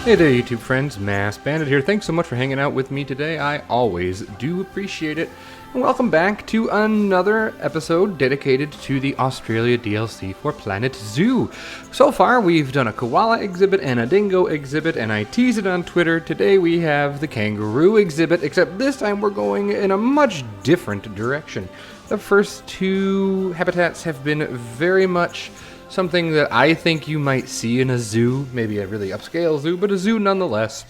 Hey there, YouTube friends, maskedbandit here. Thanks so much for hanging out with me today. I always do appreciate it. And welcome back to another episode dedicated to the Australia DLC for Planet Zoo. So far, we've done a koala exhibit and a dingo exhibit, and I teased it on Twitter. Today we have the kangaroo exhibit, except this time we're going in a much different direction. The first two habitats have been very much something that I think you might see in a zoo, maybe a really upscale zoo, but a zoo nonetheless.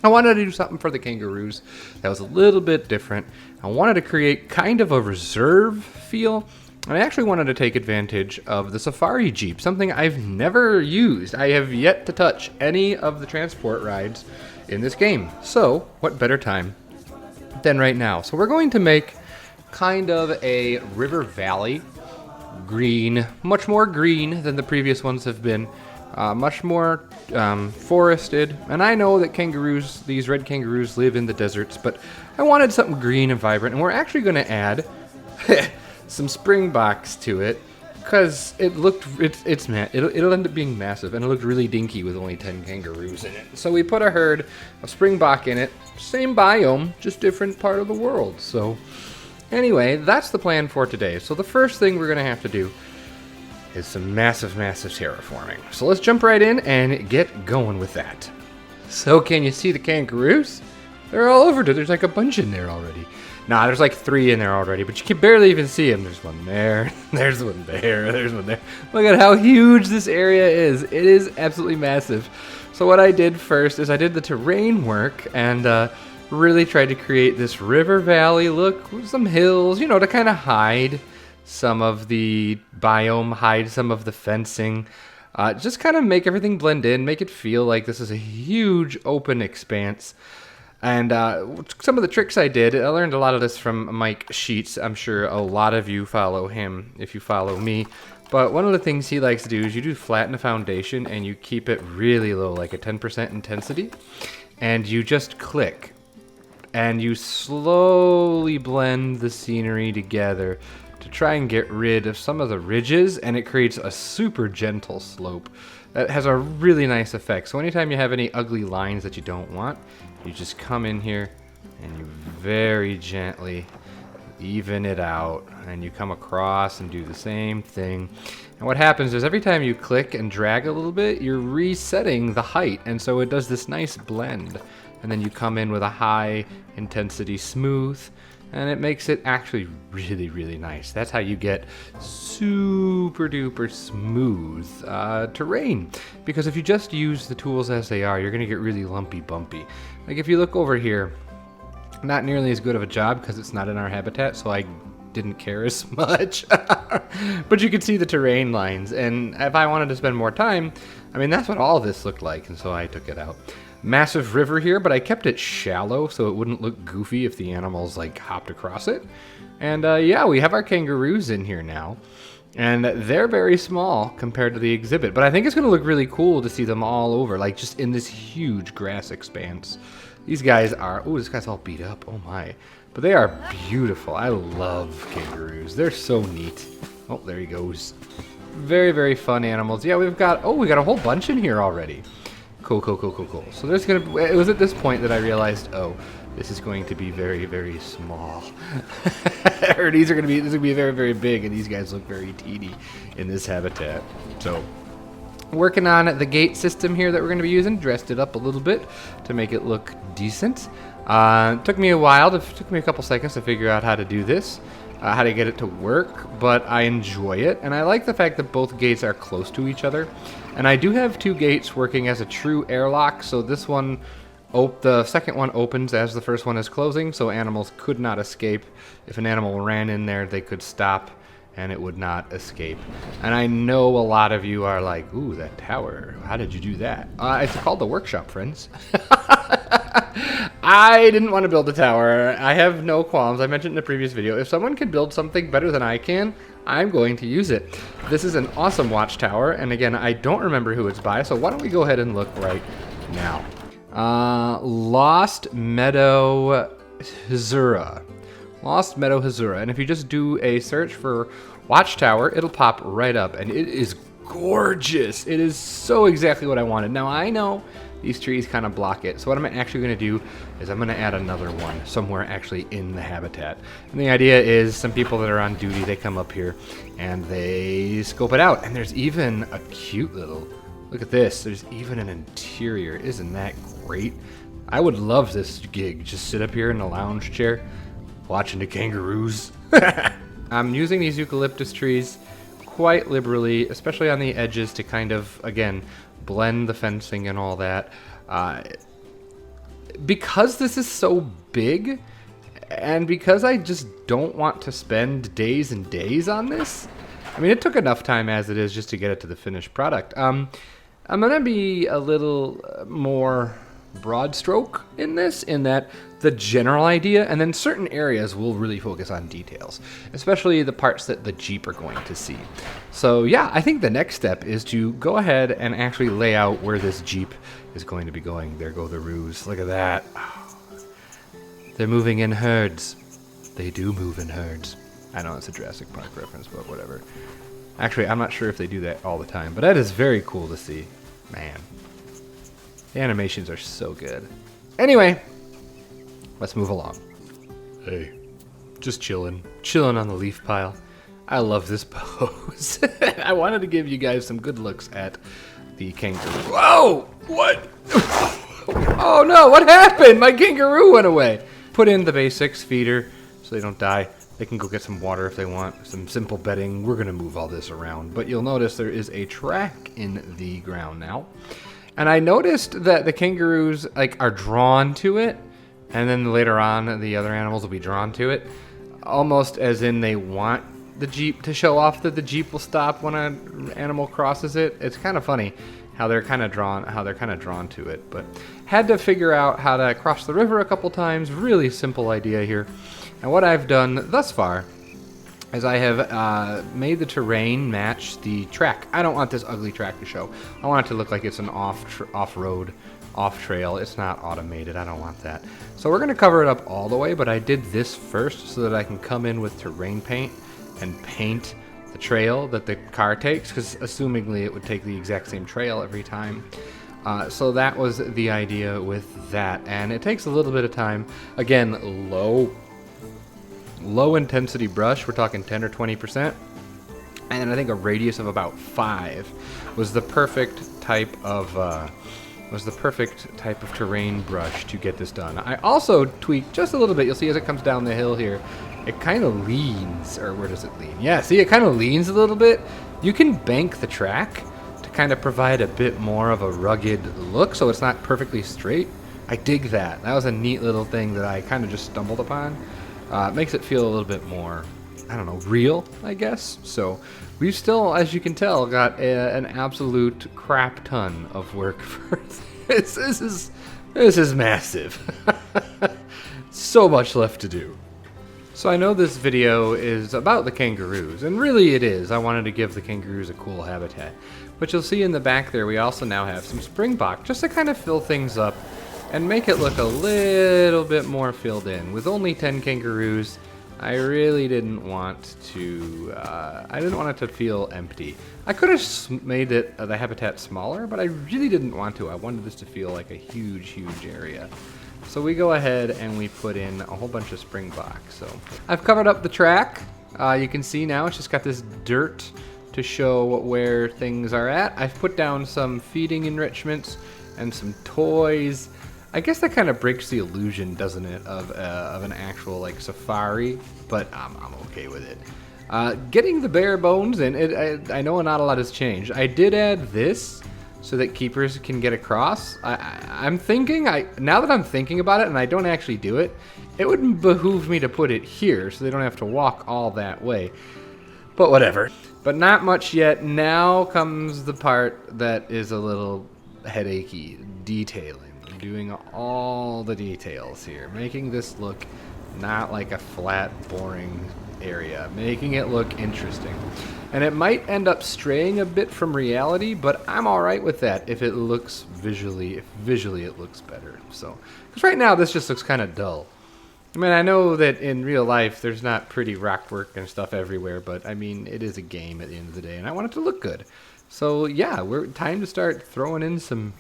I wanted to do something for the kangaroos that was a little bit different. I wanted to create kind of a reserve feel, and I actually wanted to take advantage of the safari jeep, something I've never used. I have yet to touch any of the transport rides in this game, so what better time than right now? So we're going to make kind of a river valley green, much more green than the previous ones have been, much more forested. And I know that kangaroos, these red kangaroos, live in the deserts, but I wanted something green and vibrant, and we're actually going to add some springboks to it because it looked, it'll end up being massive, and it looked really dinky with only 10 kangaroos in it. So we put a herd of springbok in it, same biome, just different part of the world. So anyway, that's the plan for today. So the first thing we're going to have to do is some massive terraforming. So let's jump right in and get going with that. So can you see the kangaroos? They're all over. There's like a bunch in there already. Nah, there's like 3 in there already, but you can barely even see them. There's one there, there's one there, there's one there. Look at how huge this area is. It is absolutely massive. So what I did first is I did the terrain work and really tried to create this river valley look with some hills, you know, to kind of hide some of the biome, hide some of the fencing, just kind of make everything blend in, make it feel like this is a huge open expanse. And some of the tricks I did, I learned a lot of this from Mike Sheets. I'm sure a lot of you follow him if you follow me. But one of the things he likes to do is you do flatten the foundation and you keep it really low, like a 10% intensity, and you just click. And you slowly blend the scenery together to try and get rid of some of the ridges, and it creates a super gentle slope that has a really nice effect. So anytime you have any ugly lines that you don't want, you just come in here and you very gently even it out, and you come across and do the same thing. And what happens is every time you click and drag a little bit, you're resetting the height, and so it does this nice blend. And then you come in with a high intensity smooth, and it makes it actually really nice. That's how you get super duper smooth terrain. Because if you just use the tools as they are, you're gonna get really lumpy bumpy. Like if you look over here, not nearly as good of a job because it's not in our habitat, so I didn't care as much. But you can see the terrain lines, and if I wanted to spend more time, I mean, that's what all this looked like, and so I took it out. Massive river here, but I kept it shallow so it wouldn't look goofy if the animals like hopped across it. And yeah, we have our kangaroos in here now, and they're very small compared to the exhibit, but I think it's going to look really cool to see them all over, like just in this huge grass expanse. These guys are, oh, this guy's all beat up, oh my, but they are beautiful. I love kangaroos. They're so neat. Oh, there he goes. Very fun animals. Yeah, we got a whole bunch in here already. Cool. So there's gonna be, it was at this point that I realized, oh, this is going to be very small. Or this is gonna be very big, and these guys look very teeny in this habitat. So working on the gate system here that we're gonna be using, dressed it up a little bit to make it look decent. Took me a couple seconds to figure out how to do this. How to get it to work, but I enjoy it, and I like the fact that both gates are close to each other. And I do have 2 gates working as a true airlock, so this one, the second one opens as the first one is closing, so animals could not escape. If an animal ran in there, they could stop, and it would not escape. And I know a lot of you are like, ooh, that tower, how did you do that? It's called the workshop, friends. I didn't want to build a tower. I have no qualms. I mentioned in the previous video, if someone can build something better than I can, I'm going to use it. This is an awesome watchtower, and again, I don't remember who it's by, so why don't we go ahead and look right now. Lost Meadow Hazura. Lost Meadow Hazura. And if you just do a search for watchtower, it'll pop right up, and it is gorgeous. It is so exactly what I wanted. Now, I know these trees kind of block it. So what I'm actually going to do is I'm going to add another one somewhere actually in the habitat. And the idea is some people that are on duty, they come up here and they scope it out. And there's even a cute little, look at this, there's even an interior. Isn't that great? I would love this gig. Just sit up here in a lounge chair watching the kangaroos. I'm using these eucalyptus trees quite liberally, especially on the edges to kind of, again, blend the fencing and all that. Because this is so big, and because I just don't want to spend days and days on this, I mean, it took enough time as it is just to get it to the finished product. I'm going to be a little more broad stroke in this, in that the general idea, and then certain areas will really focus on details, especially the parts that the Jeep are going to see. So yeah, I think the next step is to go ahead and actually lay out where this Jeep is going to be going. There go the roos. Look at that. Oh, they're moving in herds. They do move in herds. I know it's a Jurassic Park reference, but whatever. Actually, I'm not sure if they do that all the time, but that is very cool to see. Man. The animations are so good. Anyway, let's move along. Hey, just chilling on the leaf pile. I love this pose. I wanted to give you guys some good looks at the kangaroo. Whoa! What? Oh no, what happened? My kangaroo went away. Put in the basics, feeder, so they don't die. They can go get some water if they want, some simple bedding. We're gonna move all this around, but you'll notice there is a track in the ground now. And I noticed that the kangaroos are drawn to it, and then later on the other animals will be drawn to it, almost as in they want the Jeep to show off that the Jeep will stop when an animal crosses it. It's kind of funny how they're kind of drawn to it. But had to figure out how to cross the river a couple times. Really simple idea here. And what I've done thus far is I have made the terrain match the track. I don't want this ugly track to show. I want it to look like it's an off-road, off-trail. It's not automated. I don't want that. So we're going to cover it up all the way, but I did this first so that I can come in with terrain paint and paint the trail that the car takes, because assumingly it would take the exact same trail every time. So that was the idea with that, and it takes a little bit of time. Again, low intensity brush, we're talking 10 or 20%, and I think a radius of about 5 was the perfect type of terrain brush to get this done. I also tweaked just a little bit. You'll see as it comes down the hill here, it kind of leans, or where does it lean? Yeah, see, it kind of leans a little bit. You can bank the track to kind of provide a bit more of a rugged look, so it's not perfectly straight. I dig that. That was a neat little thing that I kind of just stumbled upon. It makes it feel a little bit more, I don't know, real, I guess. So we've still, as you can tell, got an absolute crap ton of work for this. This is massive. So much left to do. So I know this video is about the kangaroos, and really it is. I wanted to give the kangaroos a cool habitat. But you'll see in the back there, we also now have some springbok, just to kind of fill things up and make it look a little bit more filled in. With only 10 kangaroos, I really didn't want to, it to feel empty. I could have made it the habitat smaller, but I really didn't want to. I wanted this to feel like a huge, huge area. So we go ahead and we put in a whole bunch of springbok. So I've covered up the track. You can see now it's just got this dirt to show where things are at. I've put down some feeding enrichments and some toys. I guess that kind of breaks the illusion, doesn't it, of an actual safari, but I'm okay with it. Getting the bare bones in, I know not a lot has changed. I did add this so that keepers can get across. I'm thinking, now that I'm thinking about it and I don't actually do it, it would behoove me to put it here so they don't have to walk all that way. But whatever. But not much yet. Now comes the part that is a little headachy, detailing. Doing all the details here, making this look not like a flat, boring area, making it look interesting. And it might end up straying a bit from reality, but I'm alright with that if it looks visually it looks better. So, because right now this just looks kind of dull. I mean, I know that in real life there's not pretty rock work and stuff everywhere, but I mean, it is a game at the end of the day, and I want it to look good. So yeah, time to start throwing in some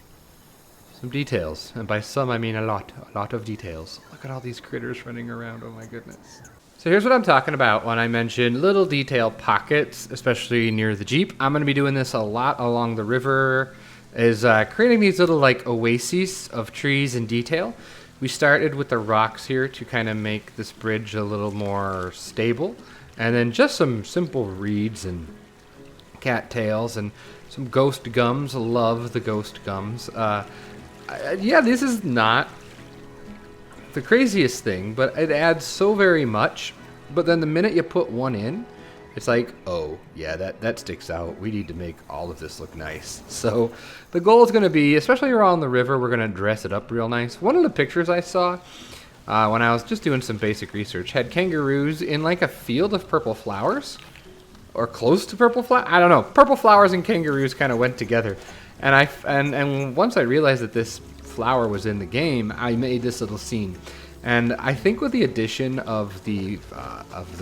Some details, and by some I mean a lot of details. Look at all these critters running around, oh my goodness. So here's what I'm talking about when I mention little detail pockets, especially near the Jeep. I'm going to be doing this a lot along the river, is creating these little like oases of trees and detail. We started with the rocks here to kind of make this bridge a little more stable, and then just some simple reeds and cattails and some ghost gums. Love the ghost gums. Yeah, this is not the craziest thing, but it adds so very much. But then the minute you put one in, it's like, oh, yeah, that sticks out. We need to make all of this look nice. So the goal is going to be, especially around the river, we're going to dress it up real nice. One of the pictures I saw when I was just doing some basic research had kangaroos in like a field of purple flowers, or close to purple flowers. I don't know. Purple flowers and kangaroos kind of went together. And once I realized that this flower was in the game, I made this little scene. And I think with the addition of the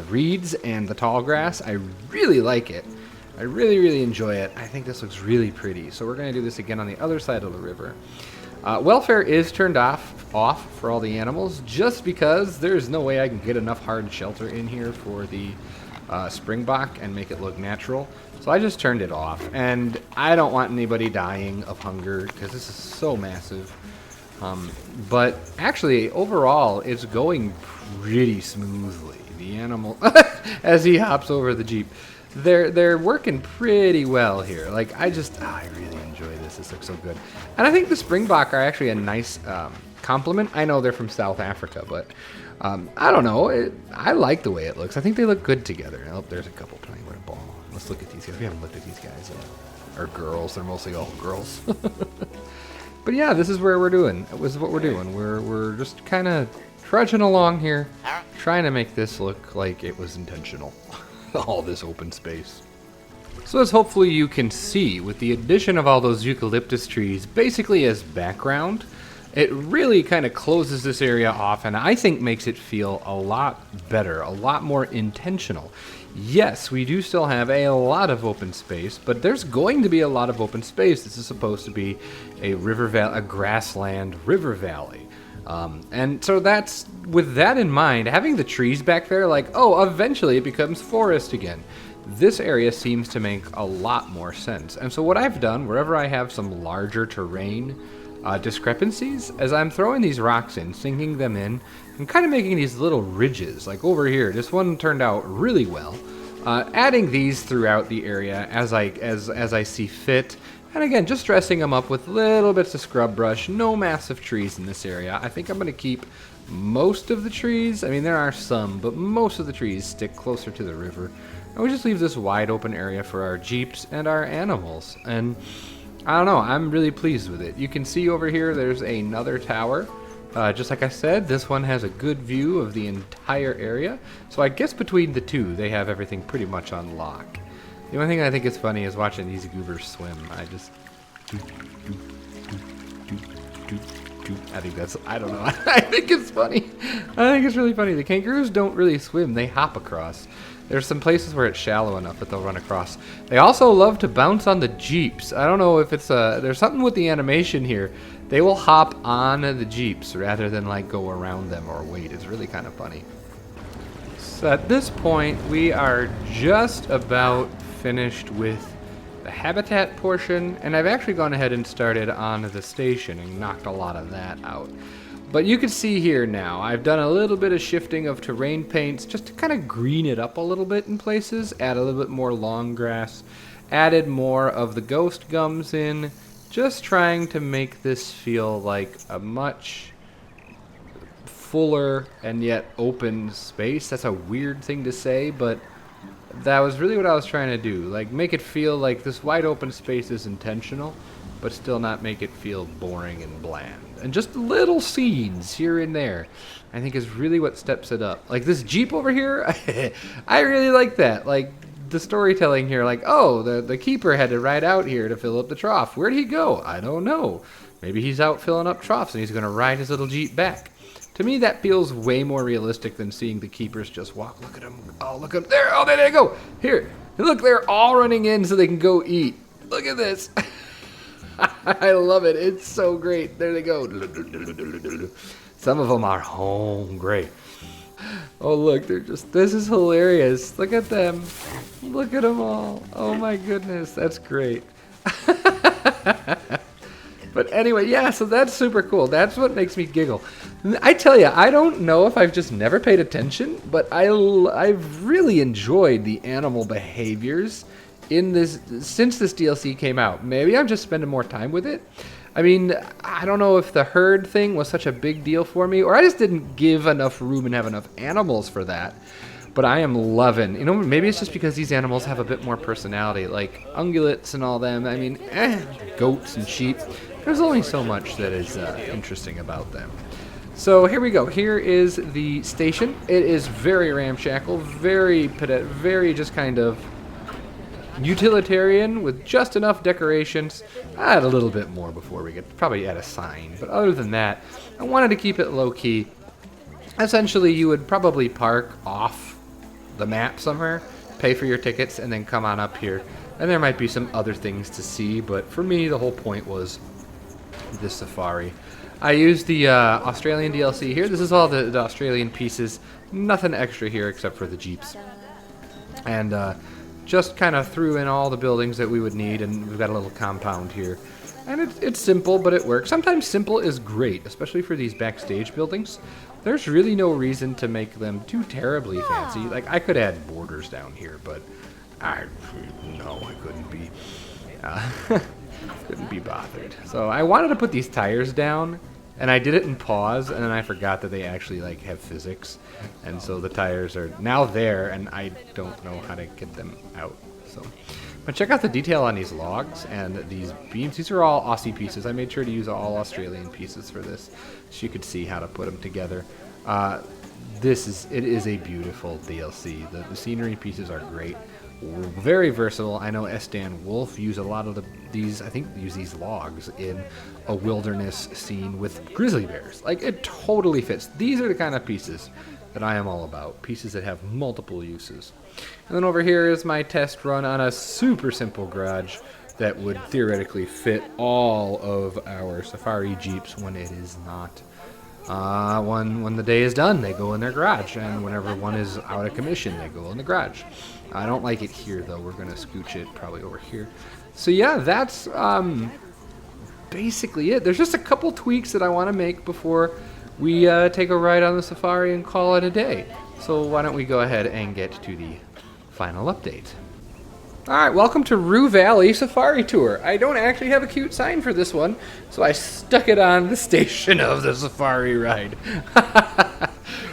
reeds and the tall grass, I really like it. I really enjoy it. I think this looks really pretty. So we're going to do this again on the other side of the river. Welfare is turned off for all the animals, just because there's no way I can get enough hard shelter in here for the springbok and make it look natural. So I just turned it off, and I don't want anybody dying of hunger because this is so massive. But actually, overall, it's going pretty smoothly. The animal, as he hops over the Jeep, they're working pretty well here. Like I really enjoy this. This looks so good, and I think the springbok are actually a nice compliment. I know they're from South Africa, but I don't know. I like the way it looks. I think they look good together. Oh, there's a couple playing with a ball. Let's look at these guys. We haven't looked at these guys. Or girls. They're mostly all girls. But yeah, this is where we're doing. This is what we're doing. We're just kind of trudging along here, trying to make this look like it was intentional. All this open space. So as hopefully you can see, with the addition of all those eucalyptus trees basically as background, it really kind of closes this area off, and I think makes it feel a lot better, a lot more intentional. Yes, we do still have a lot of open space, but there's going to be a lot of open space. This is supposed to be a grassland river valley. And so that's, with that in mind, having the trees back there, like, oh, eventually it becomes forest again. This area seems to make a lot more sense. And so what I've done, wherever I have some larger terrain discrepancies, as I'm throwing these rocks in, sinking them in, and kind of making these little ridges. Like over here, this one turned out really well. Adding these throughout the area as I see fit, and again, just dressing them up with little bits of scrub brush. No massive trees in this area. I think I'm going to keep most of the trees. I mean, there are some, but most of the trees stick closer to the river. And we just leave this wide open area for our Jeeps and our animals. And I don't know, I'm really pleased with it. You can see over here there's another tower. Just like I said, this one has a good view of the entire area. So I guess between the two, they have everything pretty much on lock. The only thing I think is funny is watching these goobers swim. I don't know. I think it's funny. I think it's really funny. The kangaroos don't really swim. They hop across. There's some places where it's shallow enough that they'll run across. They also love to bounce on the Jeeps. I don't know if it's there's something with the animation here. They will hop on the Jeeps rather than like go around them or wait. It's really kind of funny. So at this point, we are just about finished with the habitat portion, and I've actually gone ahead and started on the station and knocked a lot of that out. But you can see here now, I've done a little bit of shifting of terrain paints just to kind of green it up a little bit in places, add a little bit more long grass, added more of the ghost gums in, just trying to make this feel like a much fuller and yet open space. That's a weird thing to say, but that was really what I was trying to do. Like, make it feel like this wide open space is intentional, but still not make it feel boring and bland. And just little scenes here and there, I think, is really what steps it up. Like this Jeep over here, I really like that. Like the storytelling here, like, oh, the keeper had to ride out here to fill up the trough. Where'd he go? I don't know. Maybe he's out filling up troughs and he's going to ride his little Jeep back. To me, that feels way more realistic than seeing the keepers just walk. Look at them. Oh, look at them. There. Oh, there they go. Here. Look, they're all running in so they can go eat. Look at this. I love it. It's so great. There they go. Some of them are hungry. Oh, look, they're just, this is hilarious. Look at them. Look at them all. Oh my goodness, that's great. But anyway, yeah, so that's super cool. That's what makes me giggle. I tell you, I don't know if I've just never paid attention, but I've really enjoyed the animal behaviors in this since this DLC came out. Maybe I'm just spending more time with it. I mean, I don't know if the herd thing was such a big deal for me, or I just didn't give enough room and have enough animals for that. But I am loving, you know, maybe it's just because these animals have a bit more personality, like ungulates and all them. I mean, goats and sheep. There's only so much that is interesting about them. So here we go. Here is the station. It is very ramshackle, very just kind of utilitarian with just enough decorations. I had a little bit more before we get, probably add a sign. But other than that, I wanted to keep it low key. Essentially, you would probably park off the map somewhere, pay for your tickets, and then come on up here. And there might be some other things to see, but for me, the whole point was this safari. I used the Australian DLC here. This is all the Australian pieces. Nothing extra here except for the jeeps. And just kind of threw in all the buildings that we would need, and we've got a little compound here. And it's simple, but it works. Sometimes simple is great, especially for these backstage buildings. There's really no reason to make them too terribly fancy. Like, I could add borders down here, but I couldn't be. Couldn't be bothered. So I wanted to put these tires down, and I did it in pause, and then I forgot that they actually like have physics, and so the tires are now there, and I don't know how to get them out. So, but check out the detail on these logs and these beams. These are all Aussie pieces. I made sure to use all Australian pieces for this, so you could see how to put them together. It is a beautiful DLC. The scenery pieces are great. Very versatile. I know Estan Wolf use a lot of these. I think use these logs in a wilderness scene with grizzly bears. Like, it totally fits. These are the kind of pieces that I am all about. Pieces that have multiple uses. And then over here is my test run on a super simple garage that would theoretically fit all of our safari jeeps when it is not. When the day is done, they go in their garage, and whenever one is out of commission, they go in the garage. I don't like it here, though. We're going to scooch it probably over here. So yeah, that's basically it. There's just a couple tweaks that I want to make before we take a ride on the safari and call it a day. So why don't we go ahead and get to the final update. Alright, welcome to Roo Valley Safari Tour. I don't actually have a cute sign for this one, so I stuck it on the station of the safari ride.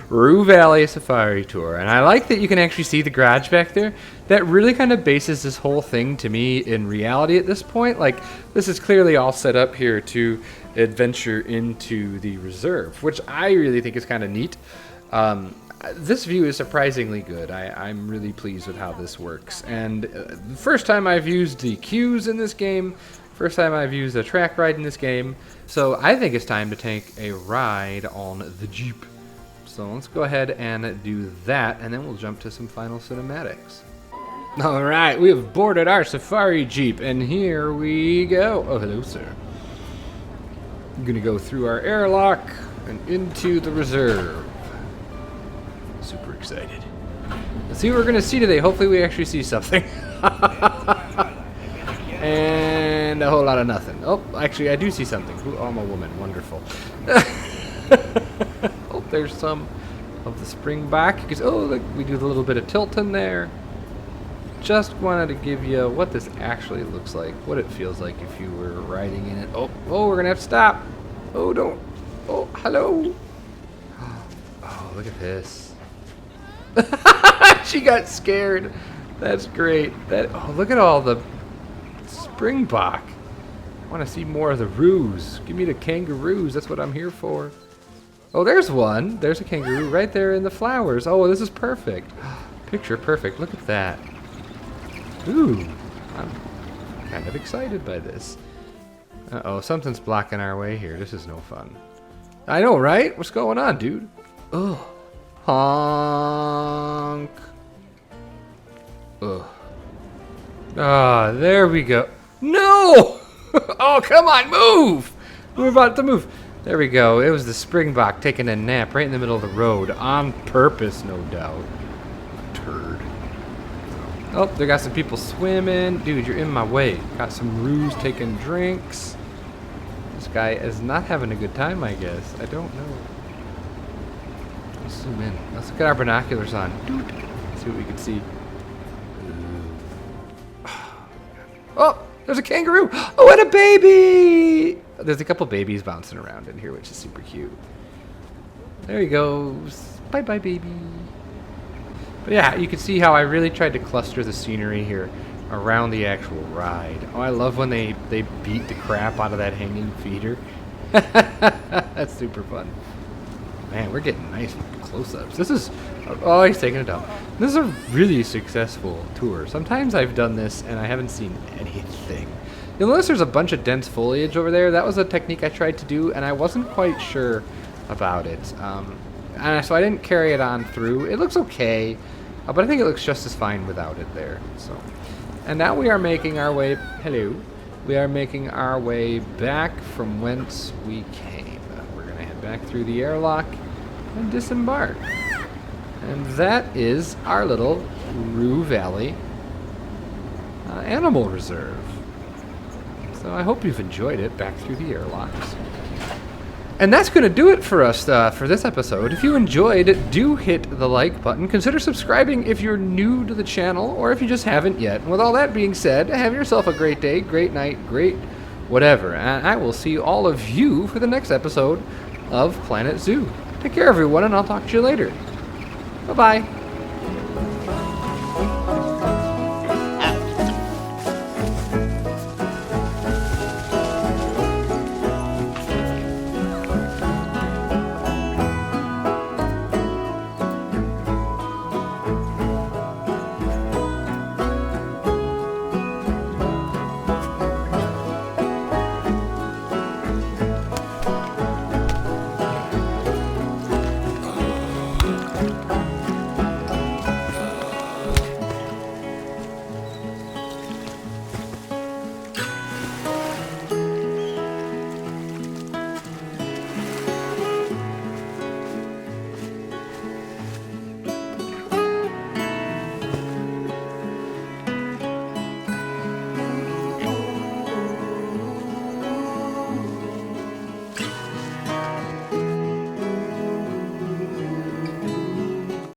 Roo Valley Safari Tour. And I like that you can actually see the garage back there. That really kind of bases this whole thing to me in reality at this point. Like, this is clearly all set up here to adventure into the reserve, which I really think is kind of neat. This view is surprisingly good. I'm really pleased with how this works. And the first time I've used the queues in this game, first time I've used a track ride in this game, so I think it's time to take a ride on the Jeep. So let's go ahead and do that, and then we'll jump to some final cinematics. Alright, we have boarded our safari Jeep, and here we go. Oh, hello, sir. I'm gonna go through our airlock and into the reserve. Super excited. Let's see what we're gonna see today. Hopefully we actually see something. And a whole lot of nothing. Oh, actually I do see something. Ooh, oh, I'm a woman. Wonderful. Oh, there's some of the springbok. Because, oh, look, we do the little bit of tilting there. Just wanted to give you what this actually looks like. What it feels like if you were riding in it. Oh, we're gonna have to stop. Oh, don't. Oh, hello. Oh, look at this. She got scared. That's great. Oh, look at all the springbok. I want to see more of the roos. Give me the kangaroos. That's what I'm here for. Oh, there's one. There's a kangaroo right there in the flowers. Oh, this is perfect. Picture perfect. Look at that. Ooh, I'm kind of excited by this. Uh-oh, something's blocking our way here. This is no fun. I know, right? What's going on, dude? Oh. Honk. Ugh. Ah, there we go. No! Oh, come on, move! We're about to move. There we go. It was the springbok taking a nap right in the middle of the road. On purpose, no doubt. Turd. Oh, they got some people swimming. Dude, you're in my way. Got some roos taking drinks. This guy is not having a good time, I guess. I don't know. Let's zoom in. Let's get our binoculars on. See what we can see. Oh, there's a kangaroo. Oh, and a baby. There's a couple babies bouncing around in here, which is super cute. There he goes. Bye-bye, baby. But yeah, you can see how I really tried to cluster the scenery here around the actual ride. Oh, I love when they beat the crap out of that hanging feeder. That's super fun. Man, we're getting nice close-ups. This is... Oh, he's taking it down. This is a really successful tour. Sometimes I've done this and I haven't seen anything. You'll notice there's a bunch of dense foliage over there. That was a technique I tried to do, and I wasn't quite sure about it. And so I didn't carry it on through. It looks okay, but I think it looks just as fine without it there. So, and now we are making our way... Hello. We are making our way back from whence we came. We're going to head back through the airlock and disembark. And that is our little Roo Valley Animal Reserve. So I hope you've enjoyed it back through the airlocks. And that's going to do it for us for this episode. If you enjoyed, do hit the like button. Consider subscribing if you're new to the channel or if you just haven't yet. And with all that being said, have yourself a great day, great night, great whatever. And I will see all of you for the next episode of Planet Zoo. Take care, everyone, and I'll talk to you later. Bye-bye.